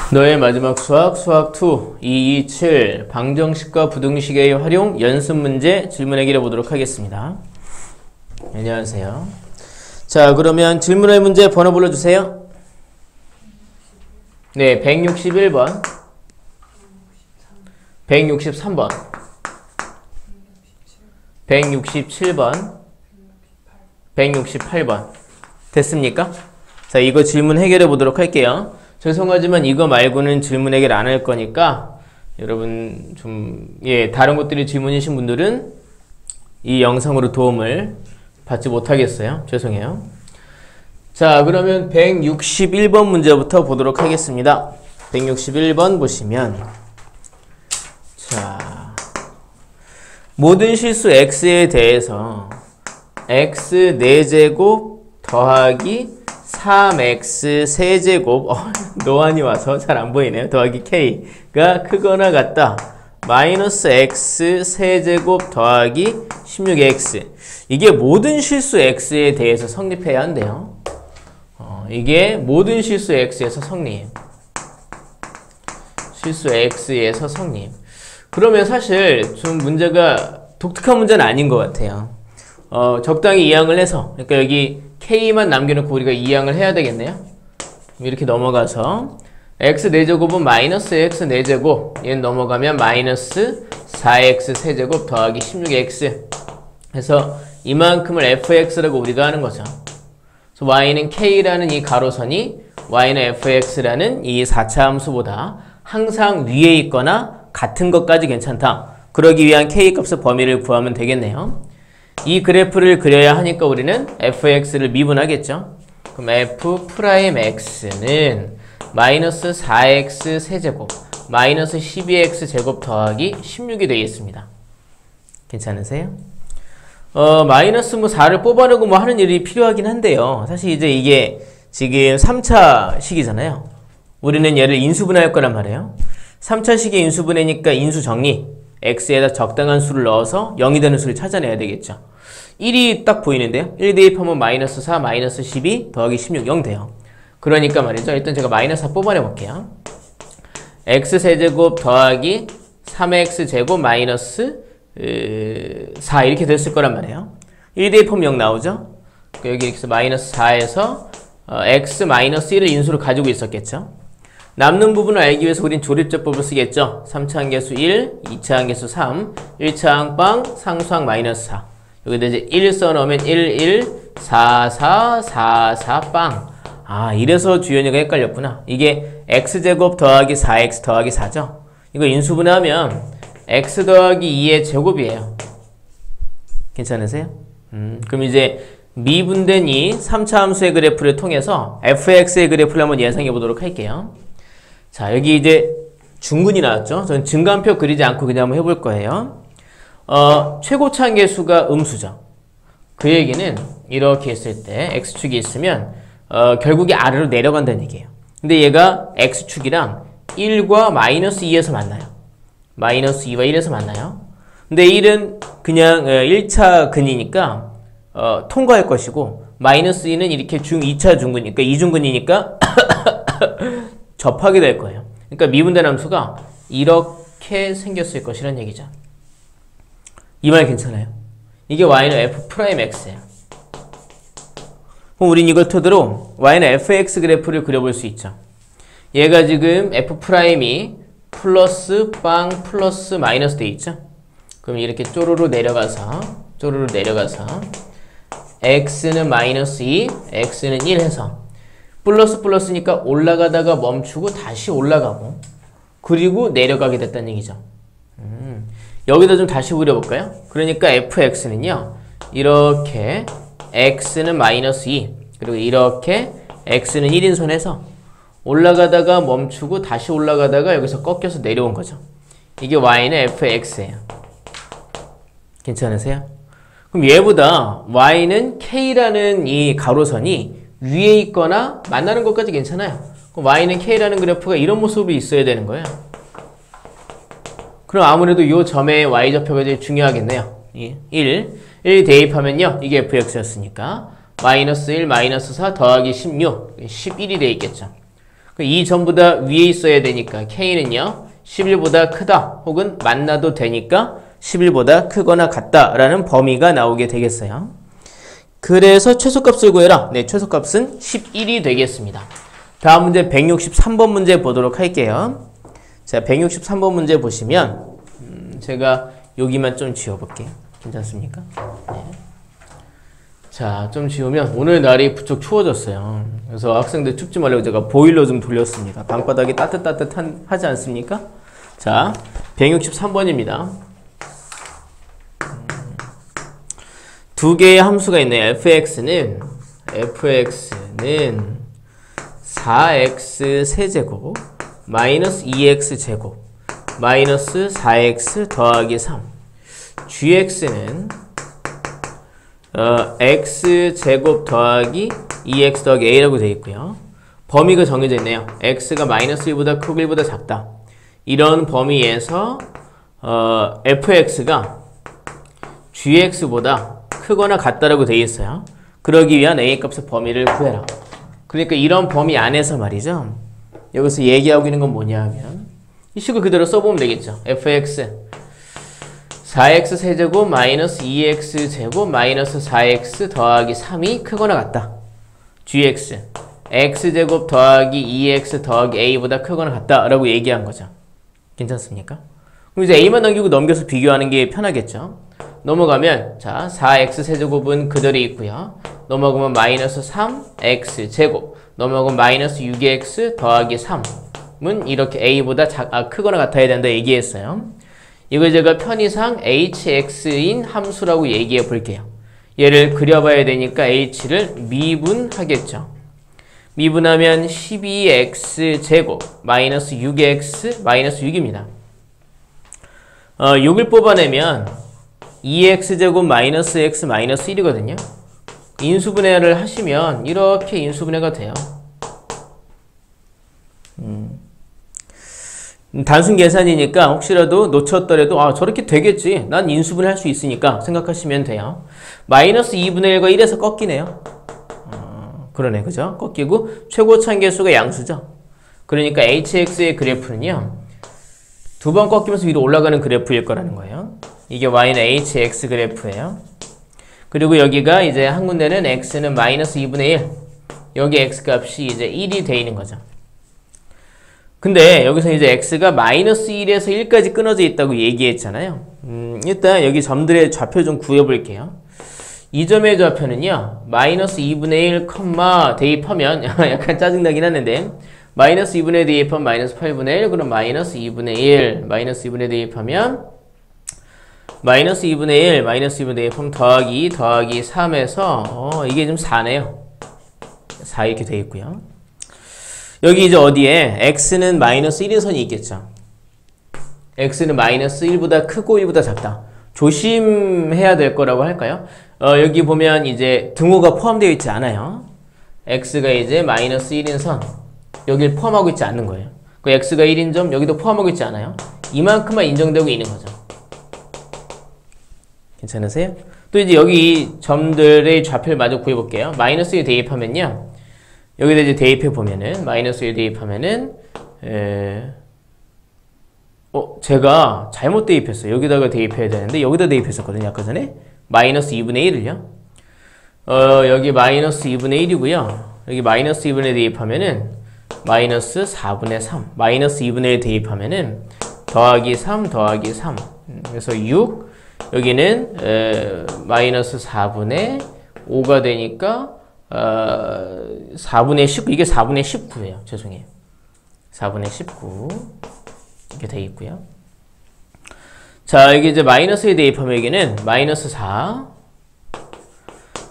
너의 마지막 수학, 수학2, 227, 방정식과 부등식의 활용, 연습문제 질문해결해 보도록 하겠습니다. 안녕하세요. 자, 그러면 질문의 문제 번호 불러주세요. 네, 161번, 163번, 167번, 168번. 됐습니까? 자, 이거 질문 해결해 보도록 할게요. 죄송하지만 이거 말고는 질문 해결 안 할 거니까 여러분 좀 다른 것들이 질문이신 분들은 이 영상으로 도움을 받지 못하겠어요. 죄송해요. 자, 그러면 161번 문제부터 보도록 하겠습니다. 161번 보시면, 자, 모든 실수 x에 대해서 x 4제곱 더하기 3x 세제곱, 노안이 와서 잘 안 보이네요. 더하기 k가 크거나 같다. 마이너스 x 세제곱 더하기 16x. 이게 모든 실수 x에 대해서 성립해야 한대요. 이게 모든 실수 x에서 성립. 실수 x에서 성립. 그러면 사실 좀 문제가 독특한 문제는 아닌 것 같아요. 적당히 이항을 해서, 그러니까 여기 k만 남겨놓고 우리가 이항을 해야 되겠네요. 이렇게 넘어가서 x 4제곱은 마이너스 x 4제곱, 얘는 넘어가면 마이너스 4x 세제곱 더하기 16x 해서 이만큼을 fx라고 우리가 하는 거죠. 그래서 y는 k라는 이 가로선이 y는 fx라는 이 4차 함수보다 항상 위에 있거나 같은 것까지 괜찮다. 그러기 위한 k값의 범위를 구하면 되겠네요. 이 그래프를 그려야 하니까 우리는 fx를 미분하겠죠. 그럼 f'x는 마이너스 4x 세제곱 마이너스 12x 제곱 더하기 16이 되겠습니다. 괜찮으세요? 마이너스 4를 뽑아내고 하는 일이 필요하긴 한데요. 사실 이제 이게 지금 3차 식이잖아요. 우리는 얘를 인수분해할 거란 말이에요. 3차 식의 인수분해니까 인수정리. x에다 적당한 수를 넣어서 0이 되는 수를 찾아내야 되겠죠. 1이 딱 보이는데요. 1 대입하면 마이너스 4, 마이너스 12 더하기 16, 0 돼요. 그러니까 말이죠. 일단 제가 마이너스 4 뽑아내 볼게요. x세제곱 더하기 3x제곱 마이너스 4 이렇게 됐을 거란 말이에요. 1 대입하면 0 나오죠. 그러니까 여기 이렇게 마이너스 4에서 x 마이너스 1을 인수로 가지고 있었겠죠. 남는 부분을 알기 위해서 우린 조립제법을 쓰겠죠. 3차 항계수 1, 2차 항계수 3, 1차 항빵, 상수항 마이너스 4. 여기다 이제 1 써놓으면 1, 1, 4, 4, 4, 4, 빵. 아, 이래서 주연이가 헷갈렸구나. 이게 x제곱 더하기 4x 더하기 4죠. 이거 인수분해하면 x 더하기 2의 제곱이에요. 괜찮으세요? 그럼 이제 미분된 이 3차 함수의 그래프를 통해서 fx의 그래프를 한번 예상해 보도록 할게요. 자, 여기 이제 중근이 나왔죠. 전 증간표 그리지 않고 그냥 한번 해볼 거예요. 최고차 항계수가 음수죠. 그 얘기는 이렇게 했을 때 x축이 있으면 결국에 아래로 내려간다는 얘기예요. 근데 얘가 x축이랑 1과 마이너스 2에서 만나요. 마이너스 2와 1에서 만나요. 근데 1은 그냥 1차 근이니까 통과할 것이고, 마이너스 2는 이렇게 2차 중근이니까 2중근이니까 접하게 될 거예요. 그러니까 미분된 함수가 이렇게 생겼을 것이란 얘기죠. 이 말 괜찮아요? 이게 y는 f'x예요. 그럼 우린 이걸 토대로 y는 fx 그래프를 그려볼 수 있죠. 얘가 지금 f'이 플러스 빵 플러스 마이너스 돼 있죠. 그럼 이렇게 쪼르르 내려가서 x는 마이너스 2, x는 1 해서 플러스 플러스니까 올라가다가 멈추고 다시 올라가고 그리고 내려가게 됐다는 얘기죠. 여기다 좀 다시 그려볼까요? 그러니까 fx는요, 이렇게 x는 마이너스 2 그리고 이렇게 x는 1인 선에서 올라가다가 멈추고 다시 올라가다가 여기서 꺾여서 내려온 거죠. 이게 y는 fx예요. 괜찮으세요? 그럼 얘보다 y는 k라는 이 가로선이 위에 있거나 만나는 것까지 괜찮아요. 그럼 y는 k라는 그래프가 이런 모습으로 있어야 되는 거예요. 그럼 아무래도 이 점의 y좌표가 제일 중요하겠네요. 1 대입하면요, 이게 fx였으니까 마이너스 1, 마이너스 4 더하기 16, 11이 돼 있겠죠. 이 전부 다 위에 있어야 되니까 K는요 11보다 크다 혹은 만나도 되니까 11보다 크거나 같다라는 범위가 나오게 되겠어요. 그래서 최소값을 구해라. 네, 최소값은 11이 되겠습니다. 다음 문제 163번 문제 보도록 할게요. 자, 163번 문제 보시면 제가 여기만 좀 지워볼게요. 괜찮습니까? 네. 자, 좀 지우면 오늘 날이 부쩍 추워졌어요. 그래서 학생들 춥지 말라고 제가 보일러 좀 돌렸습니다. 방바닥이 따뜻하지 않습니까? 자, 163번입니다. 두 개의 함수가 있네요. fx는 4x 세제곱 마이너스 2x 제곱 마이너스 4x 더하기 3 gx는 x제곱 더하기 2x 더하기 a라고 되어 있고요. 범위가 정해져 있네요. x가 마이너스 1보다 크고 1보다 작다. 이런 범위에서 fx가 gx보다 크거나 같다라고 되어 있어요. 그러기 위한 a 값의 범위를 구해라. 그러니까 이런 범위 안에서 말이죠. 여기서 얘기하고 있는 건 뭐냐 하면 이 식을 그대로 써보면 되겠죠. fx 4x 세제곱 마이너스 2x 제곱 마이너스 4x 더하기 3이 크거나 같다. gx x제곱 더하기 2x 더하기 a보다 크거나 같다 라고 얘기한 거죠. 괜찮습니까? 그럼 이제 a만 남기고 넘겨서 비교하는 게 편하겠죠. 넘어가면 자 4x 세제곱은 그대로 있고요. 넘어가면 마이너스 3x 제곱 넘어가면 마이너스 6x 더하기 3은 이렇게 a보다 크거나 같아야 된다 얘기했어요. 이걸 제가 편의상 hx인 함수라고 얘기해 볼게요. 얘를 그려봐야 되니까 h를 미분하겠죠. 미분하면 12x 제곱 마이너스 6x 마이너스 6입니다. 6을 뽑아내면 2x제곱 마이너스 x 마이너스 1이거든요. 인수분해를 하시면 이렇게 인수분해가 돼요. 단순 계산이니까 혹시라도 놓쳤더라도 저렇게 되겠지. 난 인수분해 할 수 있으니까 생각하시면 돼요. 마이너스 2분의 1과 1에서 꺾이네요. 그러네, 그죠? 꺾이고 최고차항계수가 양수죠. 그러니까 hx의 그래프는요. 두 번 꺾이면서 위로 올라가는 그래프일 거라는 거예요. 이게 y는 hx 그래프예요. 그리고 여기가 이제 한 군데는 x는 마이너스 2분의 1. 여기 x 값이 이제 1이 돼 있는 거죠. 근데 여기서 이제 x가 마이너스 1에서 1까지 끊어져 있다고 얘기했잖아요. 일단 여기 점들의 좌표 좀 구해볼게요. 이 점의 좌표는요. 마이너스 2분의 1, 대입하면 약간 짜증나긴 하는데 마이너스 2분의 1 대입하면 마이너스 8분의 1 그럼 마이너스 2분의 1 마이너스 2분의 1 대입하면 마이너스 2분의 1 마이너스 2분의 1 대입하면 더하기 2 더하기 3에서 이게 좀 4네요. 4 이렇게 되어 있고요. 여기 이제 어디에 x는 마이너스 1인 선이 있겠죠. x는 마이너스 1보다 크고 1보다 작다. 조심해야 될 거라고 할까요? 여기 보면 이제 등호가 포함되어 있지 않아요. x가 이제 마이너스 1인 선 여기를 포함하고 있지 않는 거예요. 그 x가 1인 점 여기도 포함하고 있지 않아요. 이만큼만 인정되고 있는 거죠. 괜찮으세요? 또 이제 여기 점들의 좌표를 마저 구해볼게요. 마이너스 1 대입하면요. 여기다 이제 대입해 보면은 마이너스 1 대입하면은 제가 잘못 대입했어요. 여기다가 대입해야 되는데 여기다 대입했었거든요. 아까 전에 마이너스 2분의 1을요. 여기 마이너스 2분의 1이고요. 여기 마이너스 2분의 1 대입하면은 마이너스 4분의 3 마이너스 2분의 1 대입하면은 더하기 3 더하기 3 그래서 6 여기는 마이너스 4분의 5가 되니까 4분의 19 이게 4분의 19예요. 죄송해요. 4분의 19 이렇게 되어 있고요. 자, 여기 이제 마이너스 1 대입하면 여기는 마이너스 4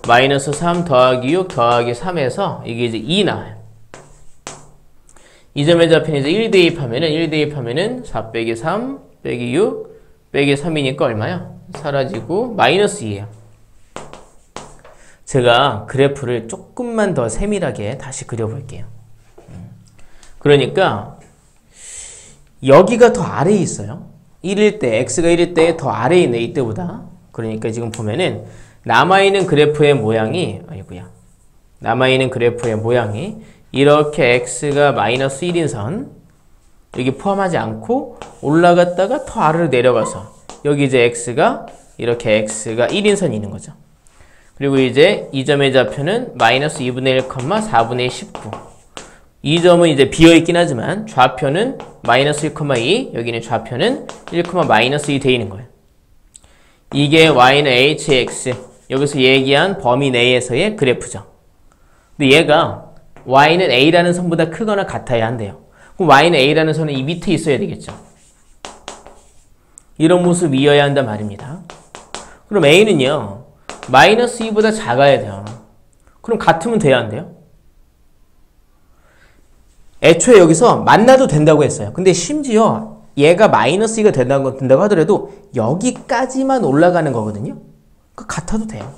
마이너스 3 더하기 6 더하기 3에서 이게 이제 2 나와요. 이 점의 좌표는 이제 1 대입하면은 4 빼기 3 빼기 6 빼기 3이니까 얼마야? 사라지고 마이너스 2예요. 제가 그래프를 조금만 더 세밀하게 다시 그려볼게요. 그러니까 여기가 더 아래에 있어요. 1일 때, x가 1일 때 더 아래에 있네, 이때보다. 그러니까 지금 보면은 남아있는 그래프의 모양이 이렇게 x가 마이너스 1인 선 여기 포함하지 않고 올라갔다가 더 아래로 내려가서 여기 이제 x가 이렇게 x가 1인 선이 있는 거죠. 그리고 이제 이 점의 좌표는 마이너스 2분의 1, 4분의 19. 이 점은 이제 비어있긴 하지만 좌표는 마이너스 1,2, 여기는 좌표는 1, 마이너스 2 돼 있는 거예요. 이게 y는 hx, 여기서 얘기한 범위 내에서의 그래프죠. 근데 얘가 y는 a라는 선보다 크거나 같아야 한대요. 그럼 y는 a라는 선은 이 밑에 있어야 되겠죠. 이런 모습이어야 한단 말입니다. 그럼 a는요, 마이너스 2보다 작아야 돼요. 그럼 같으면 돼야 안 돼요? 애초에 여기서 만나도 된다고 했어요. 근데 심지어 얘가 마이너스 2가 된다고 하더라도 여기까지만 올라가는 거거든요. 그 같아도 돼요.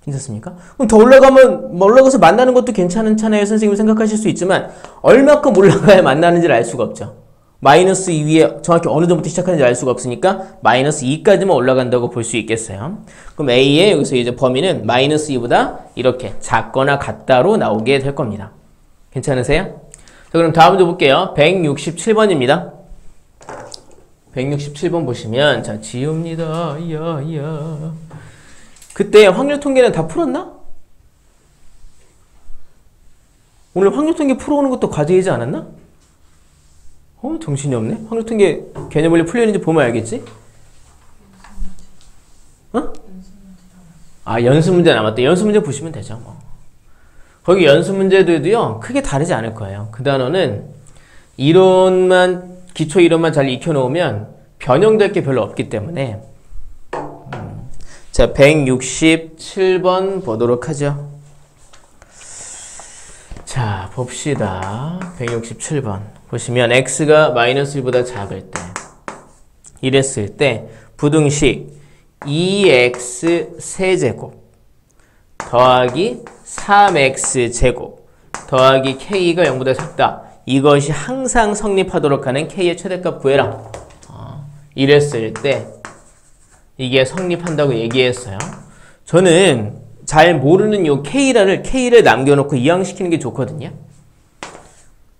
괜찮습니까? 그럼 더 올라가면 올라가서 만나는 것도 괜찮잖아요. 선생님 생각하실 수 있지만 얼마큼 올라가야 만나는지를 알 수가 없죠. 마이너스 2 위에 정확히 어느 정도부터 시작하는지 알 수가 없으니까 마이너스 2까지만 올라간다고 볼 수 있겠어요. 그럼 A의 여기서 이제 범위는 마이너스 2보다 이렇게 작거나 같다로 나오게 될 겁니다. 괜찮으세요? 자, 그럼 다음 주 볼게요. 167번입니다. 167번 보시면 자 지웁니다. 이야. 그때 확률 통계는 다 풀었나? 오늘 확률 통계 풀어오는 것도 과제이지 않았나? 정신이 없네. 확률 통계 개념 원리 풀리는지 보면 알겠지? 연습 문제 남았다. 연습 문제 보시면 되죠. 거기 연습 문제들도요 크게 다르지 않을 거예요. 그 단어는 이론만 기초 이론만 잘 익혀놓으면 변형될 게 별로 없기 때문에 자 167번 보도록 하죠. 자 봅시다. 167번 보시면 x가 마이너스 1보다 작을 때 이랬을 때 부등식 2x 세제곱 더하기 3x제곱 더하기 k가 0보다 작다. 이것이 항상 성립하도록 하는 k의 최대값 구해라. 이랬을 때 이게 성립한다고 얘기했어요. 저는 잘 모르는 요 k를 남겨놓고 이항시키는 게 좋거든요.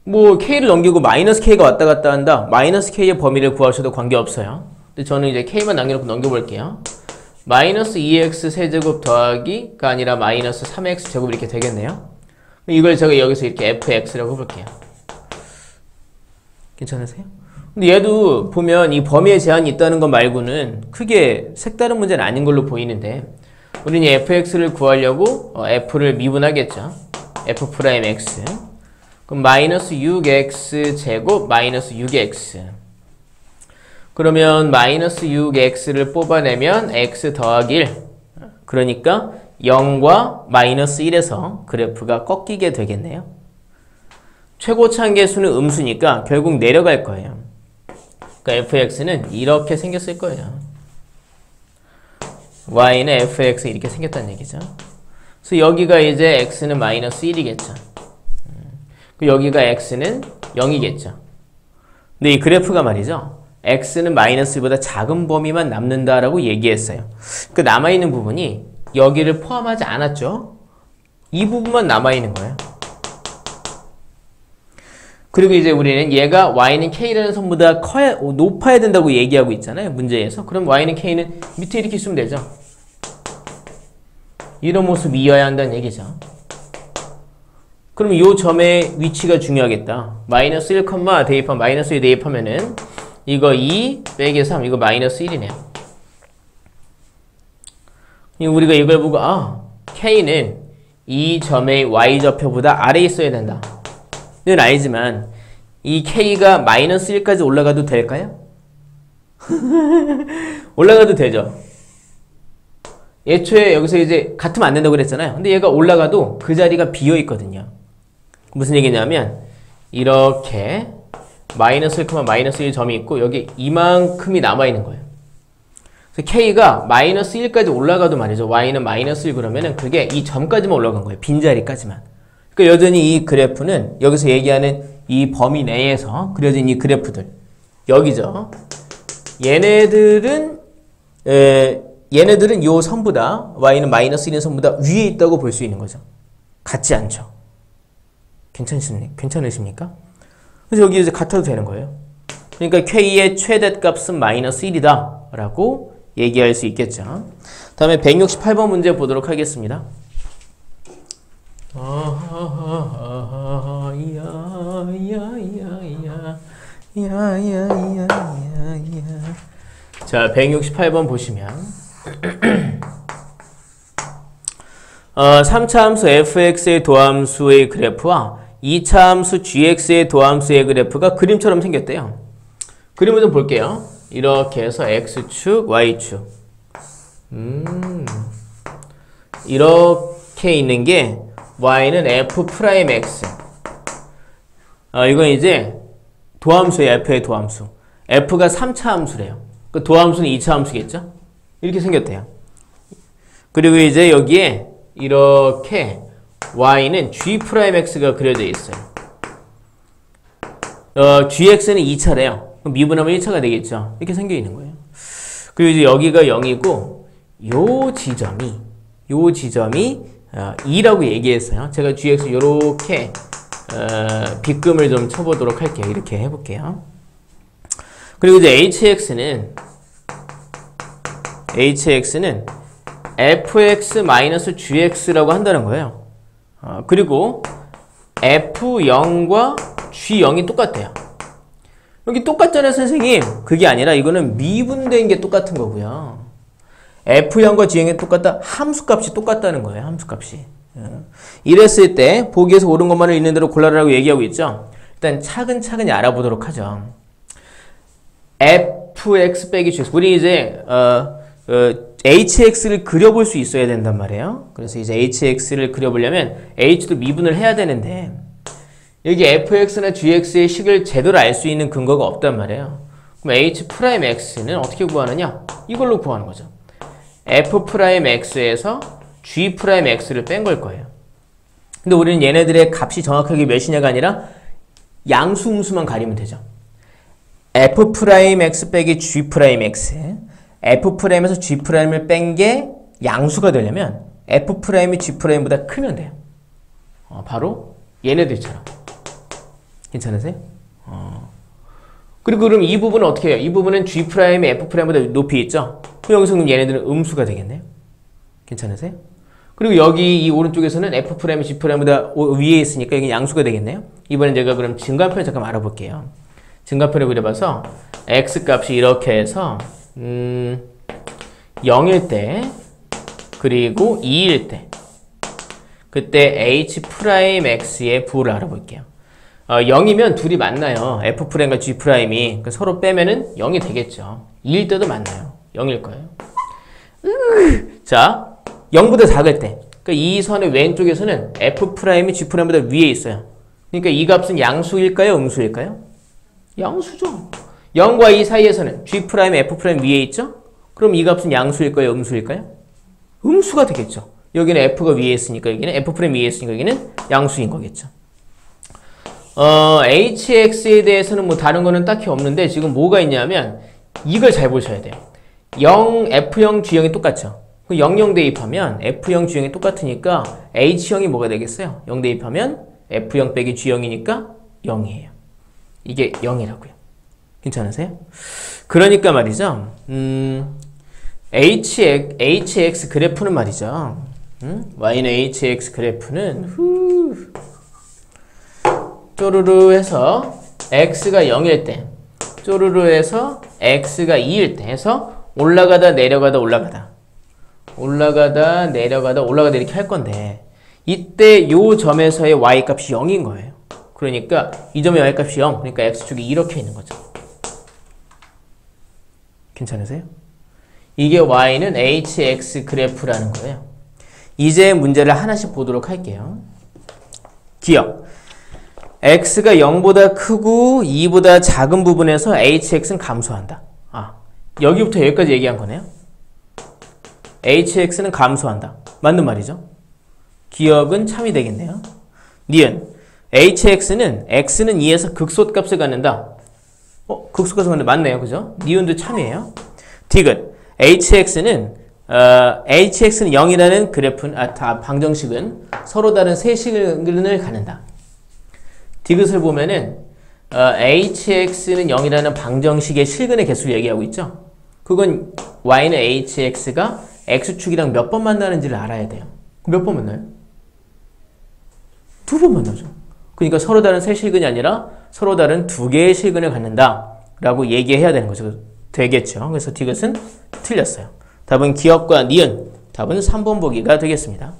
뭐 k를 넘기고 마이너스 k가 왔다 갔다 한다. 마이너스 k의 범위를 구하셔도 관계없어요. 근데 저는 이제 k만 남겨놓고 넘겨볼게요. 마이너스 2x 세제곱 더하기가 아니라 마이너스 3x 제곱 이렇게 되겠네요. 이걸 제가 여기서 이렇게 fx라고 볼게요. 괜찮으세요? 근데 얘도 보면 이 범위에 제한이 있다는 것 말고는 크게 색다른 문제는 아닌 걸로 보이는데 우리는 fx를 구하려고 f를 미분하겠죠. f'x 그럼 마이너스 6x 제곱 마이너스 6x 그러면 마이너스 6x를 뽑아내면 x 더하기 1 그러니까 0과 마이너스 1에서 그래프가 꺾이게 되겠네요. 최고차항계수는 음수니까 결국 내려갈 거예요. 그러니까 fx는 이렇게 생겼을 거예요. y는 fx 이렇게 생겼다는 얘기죠. 그래서 여기가 이제 x는 마이너스 1이겠죠. 여기가 x는 0이겠죠. 근데 이 그래프가 말이죠. x는 마이너스 1보다 작은 범위만 남는다라고 얘기했어요. 그 남아있는 부분이 여기를 포함하지 않았죠. 이 부분만 남아있는 거예요. 그리고 이제 우리는 얘가 y는 k라는 선보다 높아야 된다고 얘기하고 있잖아요. 문제에서. 그럼 y는 k는 밑에 이렇게 쓰면 되죠. 이런 모습이어야 한다는 얘기죠. 그럼 이 점의 위치가 중요하겠다. 마이너스 1, 대입하면 마이너스 1 대입하면은 이거 2 빼기 3 이거 마이너스 1이네요. 우리가 이걸 보고 k는 이 점의 y좌표보다 아래에 있어야 된다. 는 알지만 이 k가 마이너스 1까지 올라가도 될까요? 올라가도 되죠. 애초에 여기서 이제 같으면 안 된다고 그랬잖아요. 근데 얘가 올라가도 그 자리가 비어 있거든요. 무슨 얘기냐면 이렇게 마이너스 1, 마이너스 1 점이 있고 여기 이만큼이 남아있는 거예요. 그래서 k가 마이너스 1까지 올라가도 말이죠. y는 마이너스 1 그러면은 그게 이 점까지만 올라간 거예요. 빈자리까지만. 그러니까 여전히 이 그래프는 여기서 얘기하는 이 범위 내에서 그려진 이 그래프들 여기죠. 얘네들은 요 선보다 y는 마이너스 1인 선보다 위에 있다고 볼 수 있는 거죠. 같지 않죠. 괜찮으십니까? 그래서 여기 이제 같아도 되는 거예요. 그러니까 K의 최대값은 마이너스 1이다 라고 얘기할 수 있겠죠. 다음에 168번 문제 보도록 하겠습니다. 자, 168번 보시면 3차 함수 fx의 도함수의 그래프와 2차 함수 gx의 도함수의 그래프가 그림처럼 생겼대요. 그림을 좀 볼게요. 이렇게 해서 x축, y축 이렇게 있는 게 y는 f'x 이건 이제 도함수예요. f의 도함수. f가 3차 함수래요. 그 도함수는 2차 함수겠죠? 이렇게 생겼대요. 그리고 이제 여기에 이렇게 y는 g'x가 그려져 있어요. gx는 2차래요. 그럼 미분하면 1차가 되겠죠? 이렇게 생겨 있는 거예요. 그리고 이제 여기가 0이고 요 지점이 2라고 얘기했어요. 제가 gx 요렇게 빗금을 좀 쳐보도록 할게요. 이렇게 해볼게요. 그리고 이제 hx는 fx-gx라고 한다는 거예요. 그리고 f0과 g0이 똑같대요. 여기 똑같잖아요, 선생님. 그게 아니라 이거는 미분된 게 똑같은 거고요. f0과 g0이 똑같다. 함수값이 똑같다는 거예요. 함수값이. 이랬을 때 보기에서 옳은 것만을 있는 대로 골라라라고 얘기하고 있죠. 일단 차근차근히 알아보도록 하죠. fx 빼기 gx. 우리 이제 hx를 그려볼 수 있어야 된단 말이에요. 그래서 이제 hx를 그려보려면 h도 미분을 해야 되는데 여기 fx나 gx의 식을 제대로 알 수 있는 근거가 없단 말이에요. 그럼 h'x는 어떻게 구하느냐? 이걸로 구하는 거죠. f'x에서 g'x를 뺀 걸 거예요. 근데 우리는 얘네들의 값이 정확하게 몇이냐가 아니라 양수 음수만 가리면 되죠. f'x 빼기 g'x f'에서 g'을 뺀 게 양수가 되려면 f'이 g'보다 크면 돼요. 바로 얘네들처럼. 괜찮으세요? 그리고 그럼 이 부분은 어떻게 해요? 이 부분은 g'이 f'보다 높이 있죠? 그럼 여기서 그럼 얘네들은 음수가 되겠네요? 괜찮으세요? 그리고 여기 이 오른쪽에서는 f'이 g'보다 위에 있으니까 여기 양수가 되겠네요? 이번엔 제가 그럼 증가편을 잠깐 알아볼게요. 증가편을 그려봐서 x값이 이렇게 해서 0일 때 그리고 2일 때 그때 h'x의 부호를 알아볼게요. 0이면 둘이 만나요. f'과 g'이 서로 빼면은 0이 되겠죠. 2일 때도 만나요. 0일 거예요. 자, 0보다 작을 때 그러니까 이 선의 왼쪽에서는 f'이 g'보다 위에 있어요. 그러니까 이 값은 양수일까요? 음수일까요? 양수죠. 0과 2 사이에서는 g', f' 위에 있죠? 그럼 이 값은 양수일까요? 음수일까요? 음수가 되겠죠. 여기는 f가 위에 있으니까 여기는 f' 위에 있으니까 여기는 양수인 거겠죠. hx에 대해서는 뭐 다른 거는 딱히 없는데 지금 뭐가 있냐면 이걸 잘 보셔야 돼요. 0, f0, g0이 똑같죠. 00 대입하면 f0, g0이 똑같으니까 h0이 뭐가 되겠어요? 0 대입하면 f0 빼기 g0이니까 0이에요. 이게 0이라고요. 괜찮으세요? 그러니까 말이죠. hx 그래프는 말이죠. y는 hx 그래프는 쪼르르 해서 x가 0일 때 쪼르르 해서 x가 2일 때 해서 올라가다 내려가다 이렇게 할 건데 이때 요 점에서의 y값이 0인 거예요. 그러니까 이 점의 y값이 0 그러니까 x축이 이렇게 있는 거죠. 괜찮으세요? 이게 y는 hx 그래프라는 거예요. 이제 문제를 하나씩 보도록 할게요. 기억. x가 0보다 크고 2보다 작은 부분에서 hx는 감소한다. 여기부터 여기까지 얘기한 거네요. hx는 감소한다. 맞는 말이죠. 기억은 참이 되겠네요. 니은 hx는 x는 2에서 극소값을 갖는다. 극소값을 갖는다. 맞네요. 그죠? 니은도 참이에요. 디귿 hx는 0이라는 그래프는 방정식은 서로 다른 세 식을 갖는다. 디귿을 보면은 hx는 0이라는 방정식의 실근의 개수를 얘기하고 있죠. 그건 y는 hx가 x축이랑 몇 번 만나는지를 알아야 돼요. 몇 번 만나요? 2번 만나죠. 그러니까 서로 다른 세 실근이 아니라 서로 다른 두 개의 실근을 갖는다 라고 얘기해야 되는 거죠. 되겠죠. 그래서 디귿은 틀렸어요. 답은 기억과 니은, 답은 3번 보기가 되겠습니다.